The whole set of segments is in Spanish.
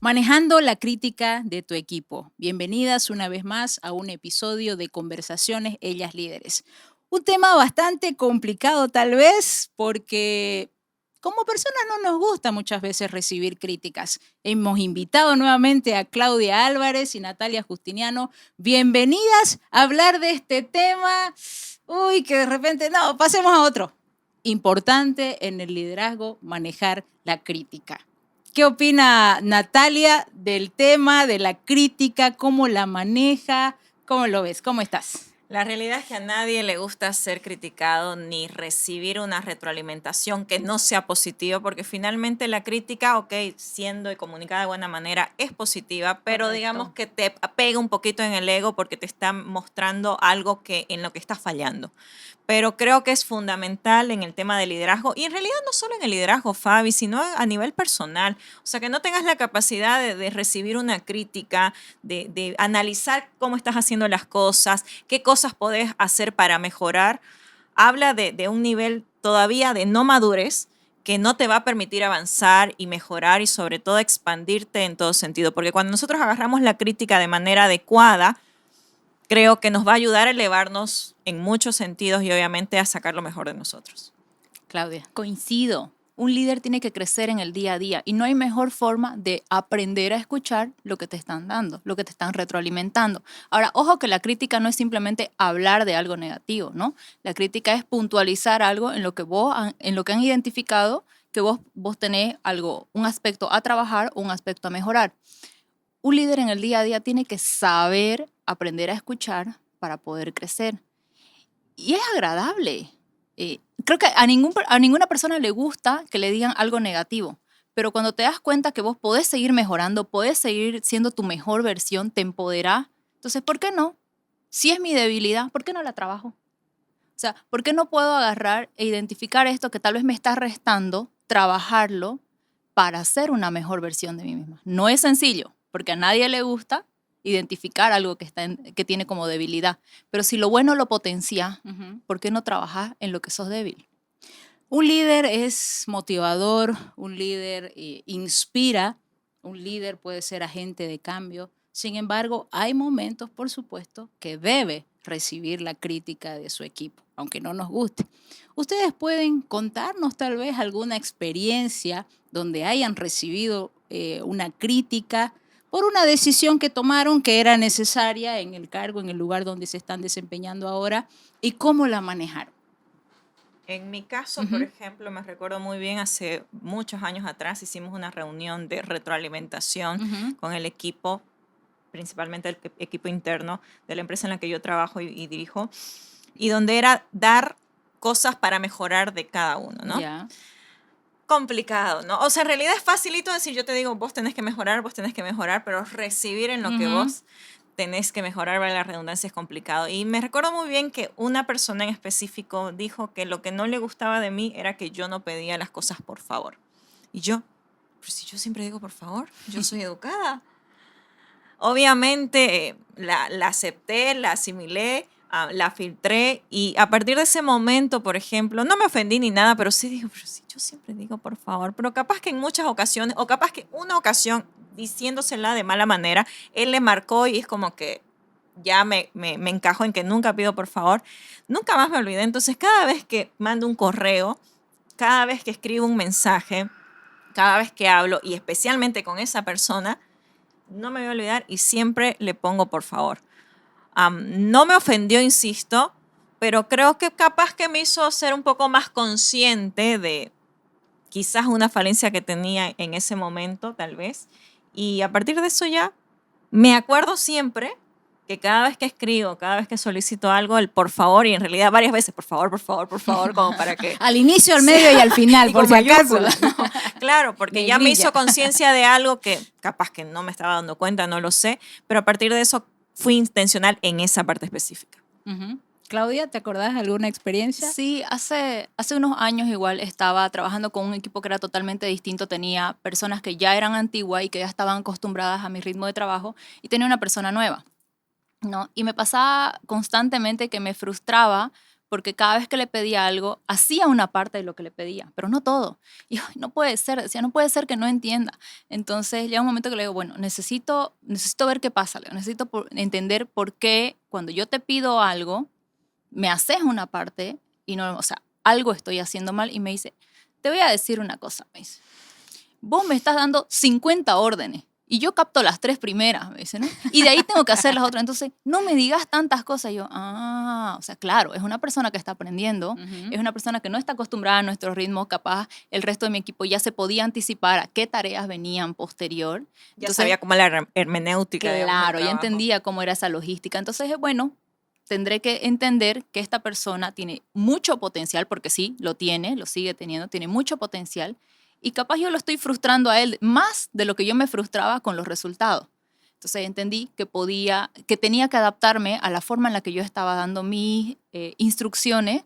Manejando la crítica de tu equipo. Bienvenidas una vez más a un episodio de Conversaciones Ellas Líderes. Un tema bastante complicado tal vez porque como personas no nos gusta muchas veces recibir críticas. Hemos invitado nuevamente a Claudia Álvarez y Natalia Justiniano. Bienvenidas a hablar de este tema. Uy, que de repente, no, pasemos a otro. Importante en el liderazgo manejar la crítica. ¿Qué opina Natalia del tema, de la crítica? ¿Cómo la maneja? ¿Cómo lo ves? ¿Cómo estás? La realidad es que a nadie le gusta ser criticado ni recibir una retroalimentación que no sea positiva, porque finalmente la crítica, ok, siendo y comunicada de buena manera, es positiva, pero Correcto. digamos que te pega un poquito en el ego porque te está mostrando algo en lo que estás fallando. Pero creo que es fundamental en el tema del liderazgo y en realidad no solo en el liderazgo, Fabi, sino a nivel personal. O sea, que no tengas la capacidad de recibir una crítica, de analizar cómo estás haciendo las cosas, qué cosas podés hacer para mejorar. Habla de un nivel todavía de no madurez que no te va a permitir avanzar y mejorar y sobre todo expandirte en todo sentido. Porque cuando nosotros agarramos la crítica de manera adecuada, creo que nos va a ayudar a elevarnos en muchos sentidos y obviamente a sacar lo mejor de nosotros. Claudia. Coincido. Un líder tiene que crecer en el día a día y no hay mejor forma de aprender a escuchar lo que te están dando, lo que te están retroalimentando. Ahora, ojo que la crítica no es simplemente hablar de algo negativo, ¿no? La crítica es puntualizar algo en lo que en lo que han identificado que vos tenés algo, un aspecto a trabajar o un aspecto a mejorar. Un líder en el día a día tiene que saber aprender a escuchar para poder crecer. Y es agradable. Creo que a ninguna persona le gusta que le digan algo negativo, pero cuando te das cuenta que vos podés seguir mejorando, podés seguir siendo tu mejor versión, te empodera. Entonces, ¿por qué no? Si es mi debilidad, ¿por qué no la trabajo? O sea, ¿por qué no puedo agarrar e identificar esto que tal vez me está restando, trabajarlo para ser una mejor versión de mí misma? No es sencillo, porque a nadie le gusta identificar algo que tiene como debilidad. Pero si lo bueno lo potencia, ¿por qué no trabajar en lo que sos débil? Un líder es motivador, un líder inspira, un líder puede ser agente de cambio. Sin embargo, hay momentos, por supuesto, que debe recibir la crítica de su equipo, aunque no nos guste. Ustedes pueden contarnos tal vez alguna experiencia donde hayan recibido una crítica por una decisión que tomaron que era necesaria en el cargo, en el lugar donde se están desempeñando ahora, y cómo la manejaron. En mi caso, por ejemplo, me recuerdo muy bien, hace muchos años atrás hicimos una reunión de retroalimentación con el equipo, principalmente el equipo interno de la empresa en la que yo trabajo y dirijo, y donde era dar cosas para mejorar de cada uno, ¿no? Ya. Complicado, ¿no? O sea, en realidad es facilito decir, yo te digo, vos tenés que mejorar, pero recibir en lo que vos tenés que mejorar, vale, la redundancia, es complicado. Y me recuerdo muy bien que una persona en específico dijo que lo que no le gustaba de mí era que yo no pedía las cosas por favor. Y yo, pero si yo siempre digo por favor, yo soy educada. Obviamente la acepté, la asimilé, la filtré y a partir de ese momento, por ejemplo, no me ofendí ni nada, pero sí digo, pero si yo siempre digo por favor, pero capaz que en muchas ocasiones, o capaz que una ocasión diciéndosela de mala manera, él le marcó y es como que ya me encajo en que nunca pido por favor, nunca más me olvidé. Entonces cada vez que mando un correo, cada vez que escribo un mensaje, cada vez que hablo y especialmente con esa persona, no me voy a olvidar y siempre le pongo por favor. No me ofendió, insisto, pero creo que capaz que me hizo ser un poco más consciente de quizás una falencia que tenía en ese momento, tal vez. Y a partir de eso ya me acuerdo siempre que cada vez que escribo, cada vez que solicito algo, el por favor, y en realidad varias veces, por favor, como para que... Al inicio, al medio y al final, y por con si acaso. mayúsculas, ¿no? Claro, porque ya me Negrilla. hizo conciencia de algo que capaz que no me estaba dando cuenta, no lo sé, pero a partir de eso fui intencional en esa parte específica. Claudia, ¿te acordás de alguna experiencia? Sí, hace unos años igual estaba trabajando con un equipo que era totalmente distinto. Tenía personas que ya eran antiguas y que ya estaban acostumbradas a mi ritmo de trabajo y tenía una persona nueva, ¿no? Y me pasaba constantemente que me frustraba porque cada vez que le pedía algo, hacía una parte de lo que le pedía, pero no todo. Y ay, no puede ser, decía, no puede ser que no entienda. Entonces llega un momento que le digo, bueno, necesito ver qué pasa, Leo. Necesito entender por qué cuando yo te pido algo, me haces una parte y no, o sea, algo estoy haciendo mal. Y me dice, te voy a decir una cosa, me dice, vos me estás dando 50 órdenes y yo capto las 3 primeras, me dice, ¿no? Y de ahí tengo que hacer las otras. Entonces, no me digas tantas cosas. Y yo, o sea, claro, es una persona que está aprendiendo, es una persona que no está acostumbrada a nuestro ritmo, capaz el resto de mi equipo ya se podía anticipar a qué tareas venían posterior. Ya Entonces, sabía cómo la hermenéutica, digamos, del claro, ya trabajo. entendía cómo era esa logística. Entonces, bueno, tendré que entender que esta persona tiene mucho potencial, porque sí, lo tiene, lo sigue teniendo, tiene mucho potencial, y capaz yo lo estoy frustrando a él más de lo que yo me frustraba con los resultados. Entonces entendí que tenía que adaptarme a la forma en la que yo estaba dando mis instrucciones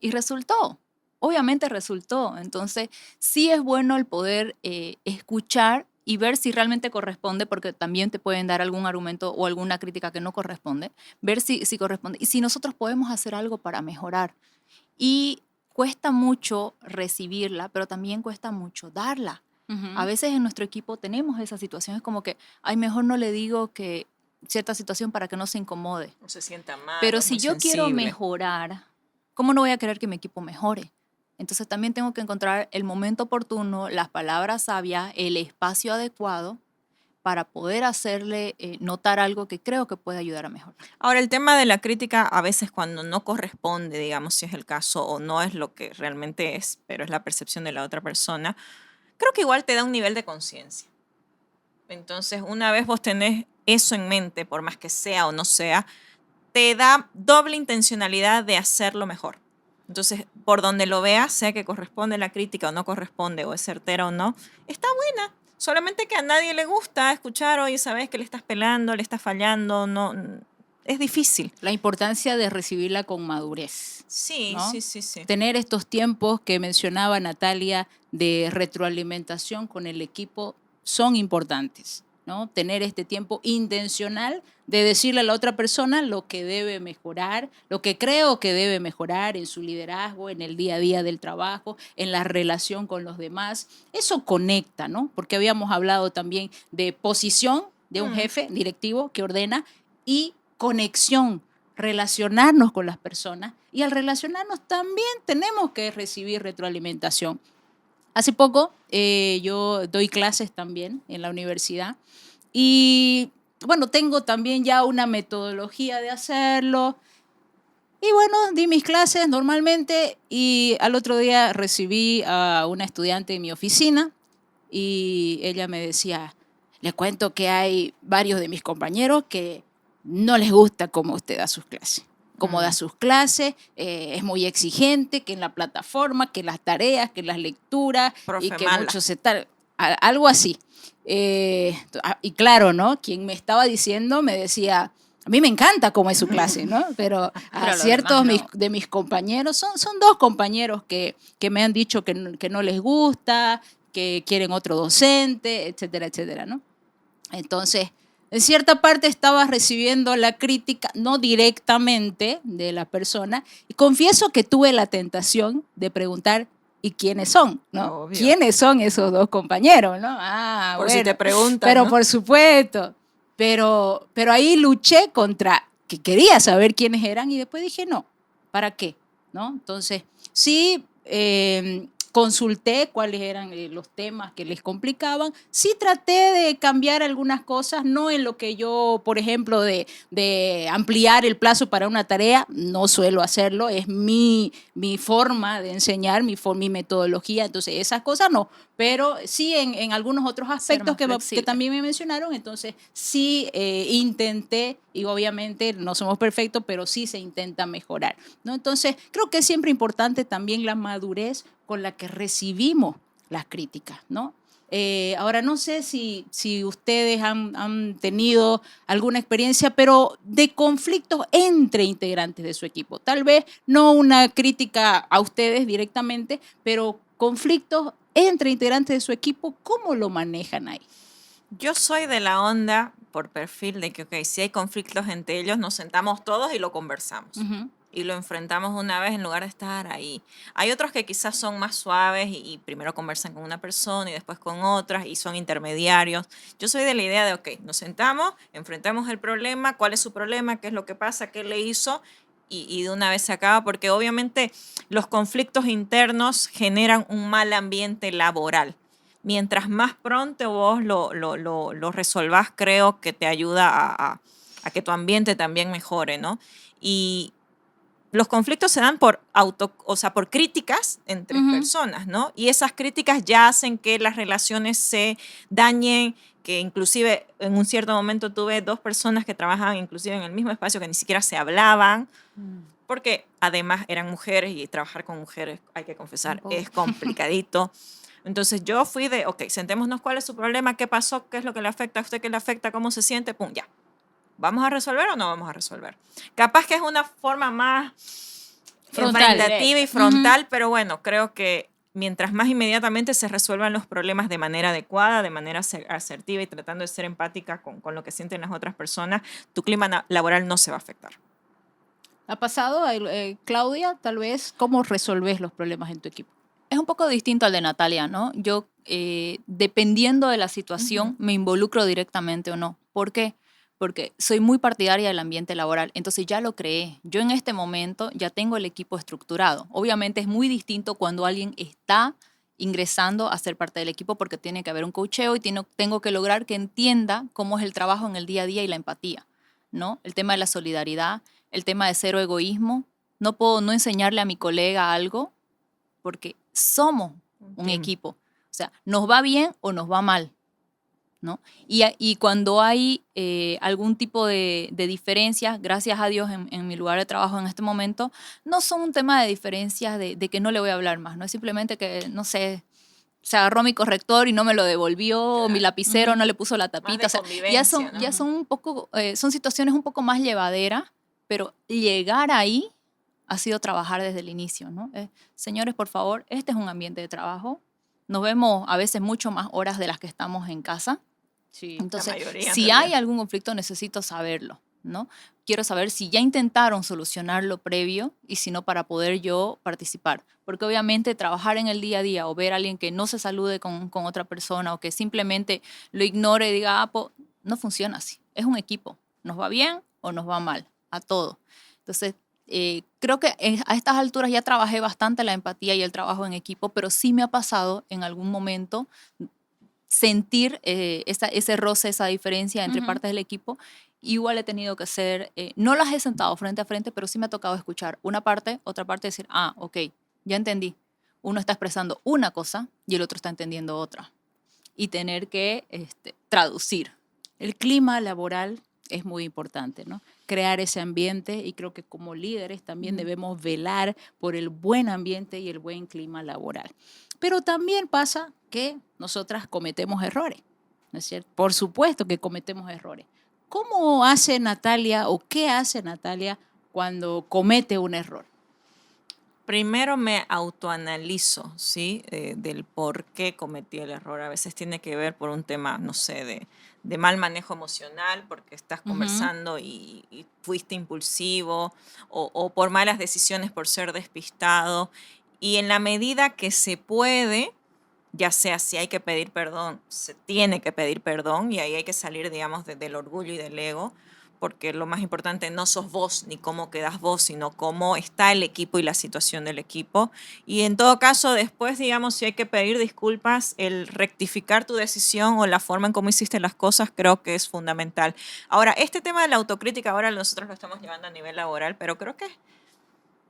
y resultó. Obviamente resultó. Entonces sí es bueno el poder escuchar y ver si realmente corresponde, porque también te pueden dar algún argumento o alguna crítica que no corresponde, ver si corresponde y si nosotros podemos hacer algo para mejorar. Y cuesta mucho recibirla, pero también cuesta mucho darla. A veces en nuestro equipo tenemos esas situaciones como que, ay, mejor no le digo que cierta situación para que no se incomode. No se sienta mal, Pero es si muy yo quiero sensible. mejorar, ¿cómo no voy a querer que mi equipo mejore? Entonces también tengo que encontrar el momento oportuno, las palabras sabias, el espacio adecuado para poder hacerle notar algo que creo que puede ayudar a mejorar. Ahora, el tema de la crítica, a veces cuando no corresponde, digamos, si es el caso, o no es lo que realmente es, pero es la percepción de la otra persona, creo que igual te da un nivel de conciencia. Entonces, una vez vos tenés eso en mente, por más que sea o no sea, te da doble intencionalidad de hacerlo mejor. Entonces, por donde lo veas, sea que corresponde la crítica o no corresponde, o es certera o no, está buena. Solamente que a nadie le gusta escuchar, oye, sabes que le estás pelando, le estás fallando, no, es difícil. La importancia de recibirla con madurez. Sí, ¿no? sí, sí, sí. Tener estos tiempos que mencionaba Natalia de retroalimentación con el equipo son importantes, ¿no? Tener este tiempo intencional de decirle a la otra persona lo que debe mejorar, lo que creo que debe mejorar en su liderazgo, en el día a día del trabajo, en la relación con los demás. Eso conecta, ¿no? Porque habíamos hablado también de posición de un jefe directivo que ordena y conexión, relacionarnos con las personas, y al relacionarnos también tenemos que recibir retroalimentación. Hace poco yo doy clases también en la universidad y bueno, tengo también ya una metodología de hacerlo. Y bueno, di mis clases normalmente y al otro día recibí a una estudiante en mi oficina y ella me decía, le cuento que hay varios de mis compañeros que no les gusta cómo usted da sus clases. Cómo da sus clases, es muy exigente, que en la plataforma, que las tareas, que las lecturas y Profe que mala. mucho se tal, algo así. Y claro, ¿no? Quien me estaba diciendo me decía, a mí me encanta cómo es su clase, ¿no? Pero a los ciertos demás no. de mis compañeros, son 2 compañeros que me han dicho que no les gusta, que quieren otro docente, etcétera, etcétera, ¿no? Entonces, en cierta parte estaba recibiendo la crítica, no directamente de la persona, y confieso que tuve la tentación de preguntar, ¿y quiénes son? ¿No? Obvio. ¿Quiénes son esos 2 compañeros? ¿No? Por si te preguntan, pero ¿no? por supuesto. Pero ahí luché contra que quería saber quiénes eran y después dije, no, ¿para qué? ¿No? Entonces, sí, consulté cuáles eran los temas que les complicaban. Sí traté de cambiar algunas cosas, no en lo que yo, por ejemplo, de ampliar el plazo para una tarea, no suelo hacerlo, es mi forma de enseñar, mi metodología, entonces esas cosas no, pero sí en algunos otros aspectos que también me mencionaron, entonces sí intenté, y obviamente no somos perfectos, pero sí se intenta mejorar, ¿no? Entonces creo que es siempre importante también la madurez con la que recibimos las críticas, ¿no? Ahora, no sé si ustedes han tenido alguna experiencia, pero de conflictos entre integrantes de su equipo. Tal vez no una crítica a ustedes directamente, pero conflictos entre integrantes de su equipo, ¿cómo lo manejan ahí? Yo soy de la onda, por perfil, de que, ok, si hay conflictos entre ellos, nos sentamos todos y lo conversamos. Uh-huh. y lo enfrentamos una vez en lugar de estar ahí. Hay otros que quizás son más suaves y primero conversan con una persona y después con otras y son intermediarios. Yo soy de la idea de, ok, nos sentamos, enfrentamos el problema, cuál es su problema, qué es lo que pasa, qué le hizo y de una vez se acaba, porque obviamente los conflictos internos generan un mal ambiente laboral. Mientras más pronto vos lo resolvás, creo que te ayuda a que tu ambiente también mejore, ¿no? Y los conflictos se dan o sea, por críticas entre personas, ¿no? Y esas críticas ya hacen que las relaciones se dañen, que inclusive en un cierto momento tuve dos personas que trabajaban inclusive en el mismo espacio que ni siquiera se hablaban, porque además eran mujeres y trabajar con mujeres, hay que confesar, es complicadito. Entonces yo fui de, ok, sentémonos cuál es su problema, qué pasó, qué es lo que le afecta a usted, qué le afecta, cómo se siente, pum, ya. ¿Vamos a resolver o no vamos a resolver? Capaz que es una forma más Frontal. enfrentativa y frontal, pero bueno, creo que mientras más inmediatamente se resuelvan los problemas de manera adecuada, de manera asertiva y tratando de ser empática con lo que sienten las otras personas, tu clima laboral no se va a afectar. ¿Ha pasado, Claudia, tal vez, cómo resolves los problemas en tu equipo? Es un poco distinto al de Natalia, ¿no? Yo, dependiendo de la situación, me involucro directamente o no. ¿Por qué? Porque soy muy partidaria del ambiente laboral, entonces ya lo creé. Yo en este momento ya tengo el equipo estructurado. Obviamente es muy distinto cuando alguien está ingresando a ser parte del equipo porque tiene que haber un coacheo y tengo que lograr que entienda cómo es el trabajo en el día a día y la empatía, ¿no? El tema de la solidaridad, el tema de cero egoísmo. No puedo no enseñarle a mi colega algo porque somos un equipo. O sea, nos va bien o nos va mal, ¿no? Y cuando hay algún tipo de diferencias, gracias a Dios en mi lugar de trabajo en este momento, no son un tema de diferencias de que no le voy a hablar más, no es simplemente que, no sé, se agarró mi corrector y no me lo devolvió, mi lapicero no le puso la tapita. O sea, ya son un poco, son situaciones un poco más llevaderas, pero llegar ahí ha sido trabajar desde el inicio, ¿no? Señores, por favor, este es un ambiente de trabajo. Nos vemos a veces mucho más horas de las que estamos en casa. Sí. Entonces, mayoría, si hay algún conflicto, necesito saberlo, ¿no? Quiero saber si ya intentaron solucionarlo previo y si no, para poder yo participar. Porque obviamente trabajar en el día a día o ver a alguien que no se salude con otra persona o que simplemente lo ignore y diga, no funciona así. Es un equipo. Nos va bien o nos va mal, a todo. Entonces, creo que a estas alturas ya trabajé bastante la empatía y el trabajo en equipo, pero sí me ha pasado en algún momento sentir ese roce, esa diferencia entre partes del equipo. Igual he tenido que ser, no las he sentado frente a frente, pero sí me ha tocado escuchar una parte, otra parte, decir, ok, ya entendí. Uno está expresando una cosa y el otro está entendiendo otra. Y tener que traducir. El clima laboral es muy importante, ¿no? Crear ese ambiente y creo que como líderes también debemos velar por el buen ambiente y el buen clima laboral. Pero también pasa que nosotras cometemos errores, ¿no es cierto? Por supuesto que cometemos errores. ¿Cómo hace Natalia o qué hace Natalia cuando comete un error? Primero me autoanalizo, ¿sí? Del por qué cometí el error. A veces tiene que ver por un tema, no sé, de mal manejo emocional, porque estás conversando y fuiste impulsivo, o por malas decisiones por ser despistado. Y en la medida que se puede, ya sea si hay que pedir perdón, se tiene que pedir perdón y ahí hay que salir, digamos, del orgullo y del ego, porque lo más importante no sos vos ni cómo quedás vos, sino cómo está el equipo y la situación del equipo. Y en todo caso, después, digamos, si hay que pedir disculpas, el rectificar tu decisión o la forma en cómo hiciste las cosas creo que es fundamental. Ahora, este tema de la autocrítica ahora nosotros lo estamos llevando a nivel laboral, pero creo que es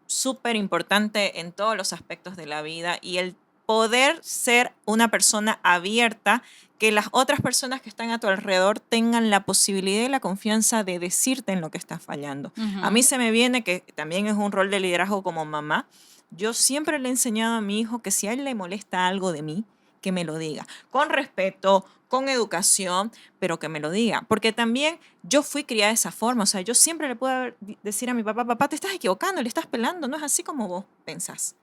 súper importante en todos los aspectos de la vida y el poder ser una persona abierta, que las otras personas que están a tu alrededor tengan la posibilidad y la confianza de decirte en lo que estás fallando. A mí se me viene, que también es un rol de liderazgo como mamá, yo siempre le he enseñado a mi hijo que si a él le molesta algo de mí, que me lo diga, con respeto, con educación, pero que me lo diga. Porque también yo fui criada de esa forma. O sea, yo siempre le puedo decir a mi papá, papá, te estás equivocando, le estás pelando, no es así como vos pensás.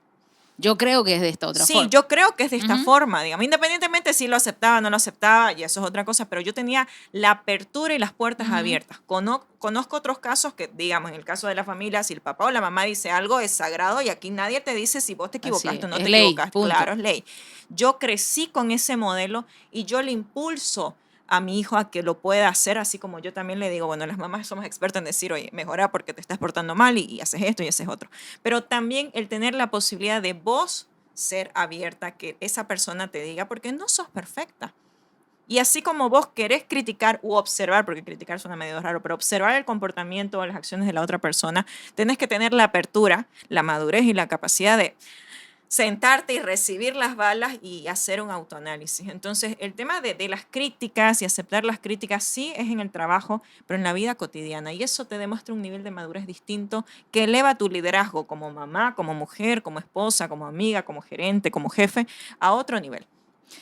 Yo creo que es de esta otra Sí, forma. yo creo que es de esta Ujú. forma, digamos, independientemente si lo aceptaba o no lo aceptaba, y eso es otra cosa, pero yo tenía la apertura y las puertas Ujú. abiertas. Conozco otros casos que, digamos, en el caso de la familia, si el papá o la mamá dice algo, es sagrado y aquí nadie te dice si vos te Así equivocaste o no es te ley, equivocaste. punto. Claro, es ley. Yo crecí con ese modelo y yo le impulso a mi hijo a que lo pueda hacer, así como yo también le digo, bueno, las mamás somos expertas en decir, oye, mejora porque te estás portando mal y haces esto y haces otro. Pero también el tener la posibilidad de vos ser abierta, que esa persona te diga, porque no sos perfecta. Y así como vos querés criticar u observar, porque criticar suena medio raro, pero observar el comportamiento o las acciones de la otra persona, tenés que tener la apertura, la madurez y la capacidad de sentarte y recibir las balas y hacer un autoanálisis. Entonces, el tema de las críticas y aceptar las críticas sí es en el trabajo, pero en la vida cotidiana. Y eso te demuestra un nivel de madurez distinto que eleva tu liderazgo como mamá, como mujer, como esposa, como amiga, como gerente, como jefe, a otro nivel.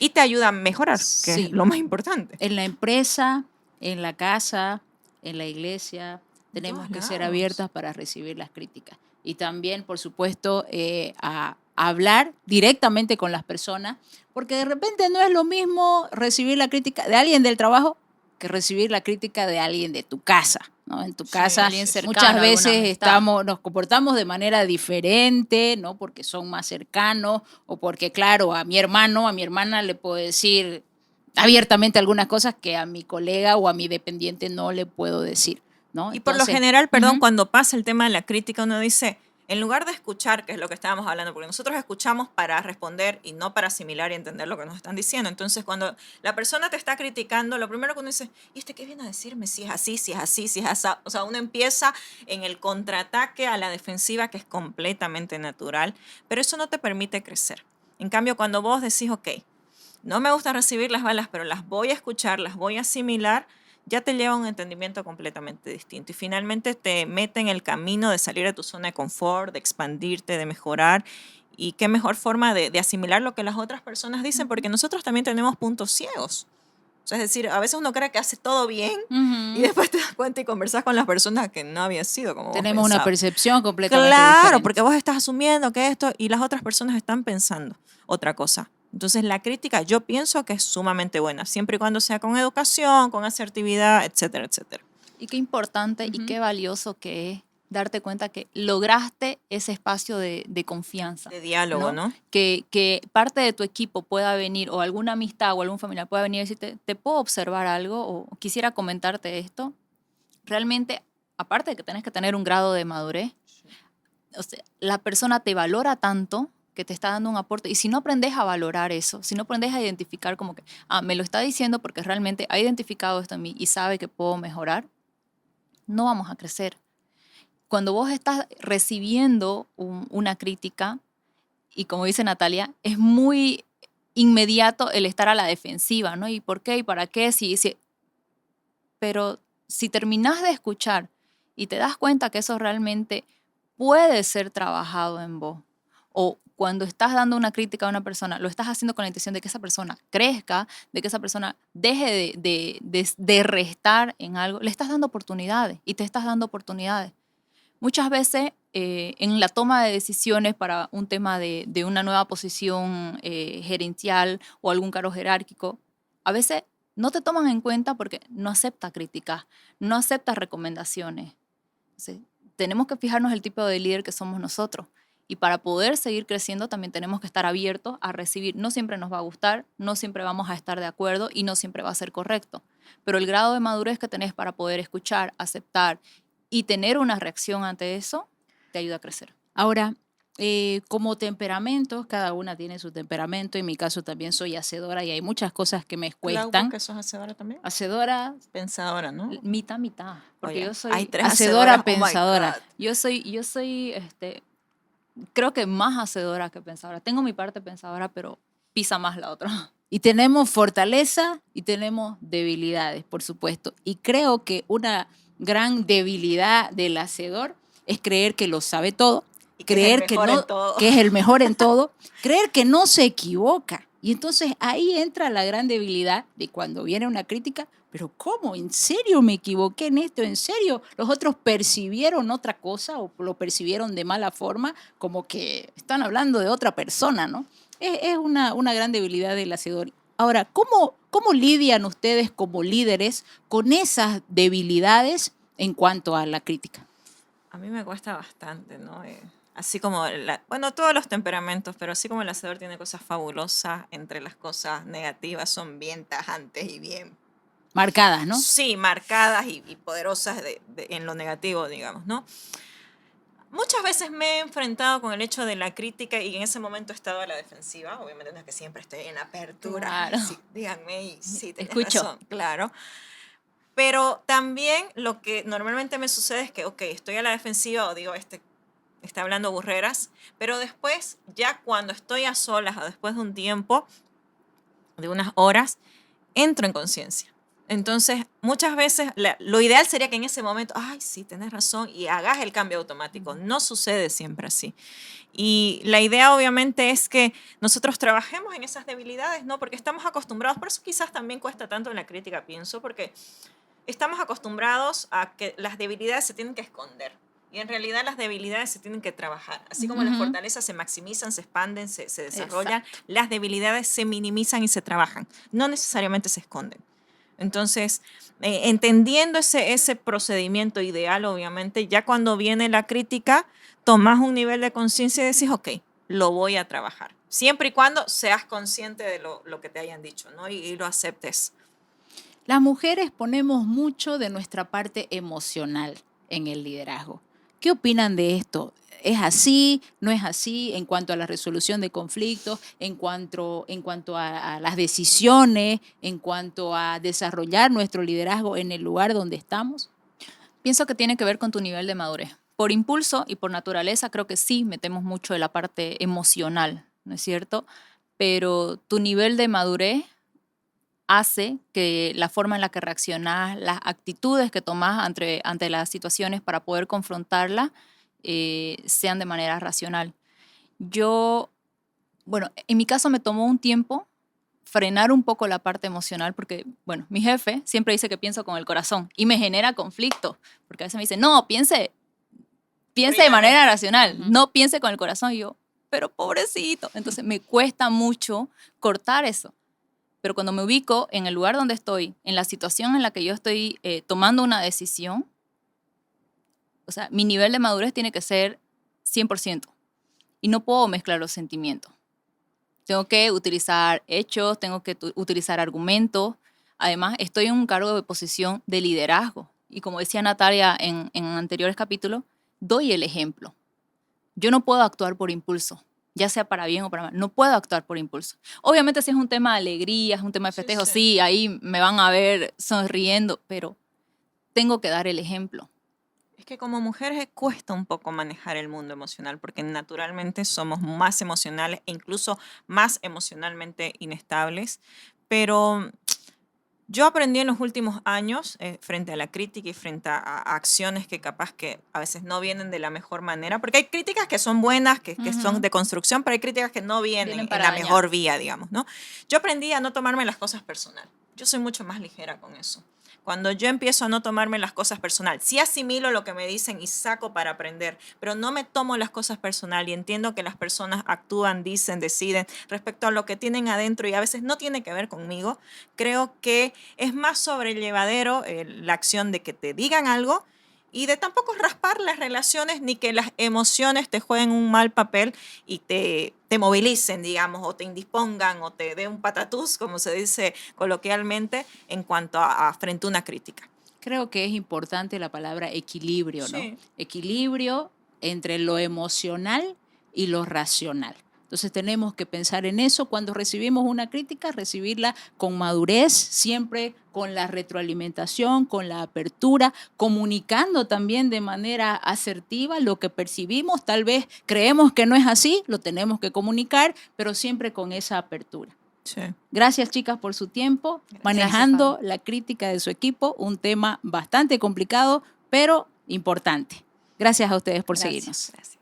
Y te ayuda a mejorar, que es Sí. lo más importante. En la empresa, en la casa, en la iglesia, En tenemos todos que ser lados. abiertas para recibir las críticas. Y también, por supuesto, a hablar directamente con las personas, porque de repente no es lo mismo recibir la crítica de alguien del trabajo que recibir la crítica de alguien de tu casa, ¿no? En tu Sí, casa Alguien sí, sí. cercano, muchas alguna veces amistad. nos comportamos de manera diferente, ¿no? Porque son más cercanos o porque, claro, a mi hermano, a mi hermana le puedo decir abiertamente algunas cosas que a mi colega o a mi dependiente no le puedo decir, ¿no? Y por lo Entonces, general, perdón, ujú, cuando pasa el tema de la crítica, uno dice, en lugar de escuchar, que es lo que estábamos hablando, porque nosotros escuchamos para responder y no para asimilar y entender lo que nos están diciendo. Entonces, cuando la persona te está criticando, lo primero que uno dice, ¿y este qué viene a decirme? Si es así, si es así, si es así. O sea, uno empieza en el contraataque a la defensiva, que es completamente natural, pero eso no te permite crecer. En cambio, cuando vos decís, ok, no me gusta recibir las balas, pero las voy a escuchar, las voy a asimilar, ya te lleva a un entendimiento completamente distinto. Y finalmente te mete en el camino de salir de tu zona de confort, de expandirte, de mejorar. Y qué mejor forma de asimilar lo que las otras personas dicen, porque nosotros también tenemos puntos ciegos. O sea, es decir, a veces uno cree que hace todo bien y ujú, después te das cuenta y conversas con las personas que no había sido como vos tenemos una pensabas. percepción completamente Claro, porque diferente. vos estás asumiendo que esto y las otras personas están pensando otra cosa. Entonces la crítica yo pienso que es sumamente buena, siempre y cuando sea con educación, con asertividad, etcétera, etcétera. Y qué importante y Ujú. qué valioso que es darte cuenta que lograste ese espacio de confianza, De diálogo, ¿no? ¿no? Que parte de tu equipo pueda venir, o alguna amistad o algún familiar pueda venir y decirte, ¿te puedo observar algo? O quisiera comentarte esto. Realmente, aparte de que tenés que tener un grado de madurez, o sea, la persona te valora tanto que te está dando un aporte. Y si no aprendes a valorar eso, si no aprendes a identificar como que, me lo está diciendo porque realmente ha identificado esto en mí y sabe que puedo mejorar, no vamos a crecer. Cuando vos estás recibiendo una crítica, y como dice Natalia, es muy inmediato el estar a la defensiva, ¿no? ¿Y por qué? ¿Y para qué? Pero si terminás de escuchar y te das cuenta que eso realmente puede ser trabajado en vos, o cuando estás dando una crítica a una persona, lo estás haciendo con la intención de que esa persona crezca, de que esa persona deje de restar en algo, le estás dando oportunidades y te estás dando oportunidades. Muchas veces en la toma de decisiones para un tema de una nueva posición gerencial o algún cargo jerárquico, a veces no te toman en cuenta porque no aceptas críticas, no aceptas recomendaciones. Entonces, tenemos que fijarnos el tipo de líder que somos nosotros. Y para poder seguir creciendo también tenemos que estar abiertos a recibir. No siempre nos va a gustar, no siempre vamos a estar de acuerdo y no siempre va a ser correcto. Pero el grado de madurez que tenés para poder escuchar, aceptar y tener una reacción ante eso, te ayuda a crecer. Ahora, como temperamentos, cada una tiene su temperamento. En mi caso también soy hacedora y hay muchas cosas que me Clau, ¿vos cuestan. que sos hacedora también? Hacedora, Pensadora, ¿no? Mitad, mitad. Porque Oye, yo hay soy, tres hacedora, hacedoras, oh my pensadora. God. yo soy creo que más hacedora que pensadora. Tengo mi parte pensadora, pero pisa más la otra. Y tenemos fortaleza y tenemos debilidades, por supuesto. Y creo que una gran debilidad del hacedor es creer que lo sabe todo, Y que es el creer que mejor en no, todo. que es el mejor en todo, creer que no se equivoca. Y entonces ahí entra la gran debilidad de cuando viene una crítica, pero ¿cómo? ¿En serio me equivoqué en esto? ¿En serio? Los otros percibieron otra cosa o lo percibieron de mala forma, como que están hablando de otra persona, ¿no? Es una gran debilidad del hacedor. Ahora, ¿cómo lidian ustedes como líderes con esas debilidades en cuanto a la crítica? A mí me cuesta bastante, ¿no? Así como, bueno, todos los temperamentos, pero así como el hacedor tiene cosas fabulosas, entre las cosas negativas son bien tajantes y bien, Marcadas, ¿no? sí, marcadas y poderosas en lo negativo, digamos, ¿no? Muchas veces me he enfrentado con el hecho de la crítica y en ese momento he estado a la defensiva. Obviamente no es que siempre estoy en la apertura. Claro. Sí, díganme y sí, tenés Escucho. razón, claro. Pero también lo que normalmente me sucede es que, ok, estoy a la defensiva o digo, está hablando burreras, pero después, ya cuando estoy a solas o después de un tiempo, de unas horas, entro en conciencia. Entonces, muchas veces lo ideal sería que en ese momento, ay, sí, tenés razón, y hagas el cambio automático. No sucede siempre así. Y la idea obviamente es que nosotros trabajemos en esas debilidades, ¿no? Porque estamos acostumbrados, por eso quizás también cuesta tanto en la crítica, pienso, porque estamos acostumbrados a que las debilidades se tienen que esconder. Y en realidad las debilidades se tienen que trabajar. Así como las fortalezas se maximizan, se expanden, se desarrollan, Exacto. las debilidades se minimizan y se trabajan. No necesariamente se esconden. Entonces, entendiendo ese procedimiento ideal, obviamente, ya cuando viene la crítica, tomas un nivel de conciencia y decís, ok, lo voy a trabajar. Siempre y cuando seas consciente de lo que te hayan dicho, ¿no? Y lo aceptes. Las mujeres ponemos mucho de nuestra parte emocional en el liderazgo. ¿Qué opinan de esto? ¿Es así? ¿No es así? En cuanto a la resolución de conflictos, en cuanto a las decisiones, en cuanto a desarrollar nuestro liderazgo en el lugar donde estamos. Pienso que tiene que ver con tu nivel de madurez. Por impulso y por naturaleza creo que sí metemos mucho de la parte emocional, ¿no es cierto? Pero tu nivel de madurez hace que la forma en la que reaccionas, las actitudes que tomas ante las situaciones para poder confrontarlas, sean de manera racional. Yo, bueno, en mi caso me tomó un tiempo frenar un poco la parte emocional porque, bueno, mi jefe siempre dice que pienso con el corazón y me genera conflicto, porque a veces me dice, no, piense de manera racional, no piense con el corazón. Y yo, pero pobrecito. Entonces me cuesta mucho cortar eso. Pero cuando me ubico en el lugar donde estoy, en la situación en la que yo estoy tomando una decisión, o sea, mi nivel de madurez tiene que ser 100%. Y no puedo mezclar los sentimientos. Tengo que utilizar hechos, tengo que utilizar argumentos. Además, estoy en un cargo de posición de liderazgo. Y como decía Natalia en anteriores capítulos, doy el ejemplo. Yo no puedo actuar por impulso, ya sea para bien o para mal. No puedo actuar por impulso. Obviamente si es un tema de alegría, es un tema de festejo, sí, ahí me van a ver sonriendo, pero tengo que dar el ejemplo. Es que como mujeres cuesta un poco manejar el mundo emocional porque naturalmente somos más emocionales e incluso más emocionalmente inestables, pero yo aprendí en los últimos años, frente a la crítica y frente a acciones que capaz que a veces no vienen de la mejor manera, porque hay críticas que son buenas, que son de construcción, pero hay críticas que no vienen Vienen en para la dañar. mejor vía, digamos, ¿no? Yo aprendí a no tomarme las cosas personal. Yo soy mucho más ligera con eso. Cuando yo empiezo a no tomarme las cosas personal, sí asimilo lo que me dicen y saco para aprender, pero no me tomo las cosas personal y entiendo que las personas actúan, dicen, deciden respecto a lo que tienen adentro y a veces no tiene que ver conmigo. Creo que es más sobrellevadero la acción de que te digan algo y de tampoco raspar las relaciones ni que las emociones te jueguen un mal papel y te movilicen, digamos, o te indispongan o te den un patatús, como se dice coloquialmente, en cuanto a frente a una crítica. Creo que es importante la palabra equilibrio, ¿no? Sí. Equilibrio entre lo emocional y lo racional. Entonces tenemos que pensar en eso cuando recibimos una crítica, recibirla con madurez, siempre con la retroalimentación, con la apertura, comunicando también de manera asertiva lo que percibimos. Tal vez creemos que no es así, lo tenemos que comunicar, pero siempre con esa apertura. Sí. Gracias, chicas, por su tiempo, manejando la crítica de su equipo, un tema bastante complicado, pero importante. Gracias a ustedes por seguirnos. Gracias.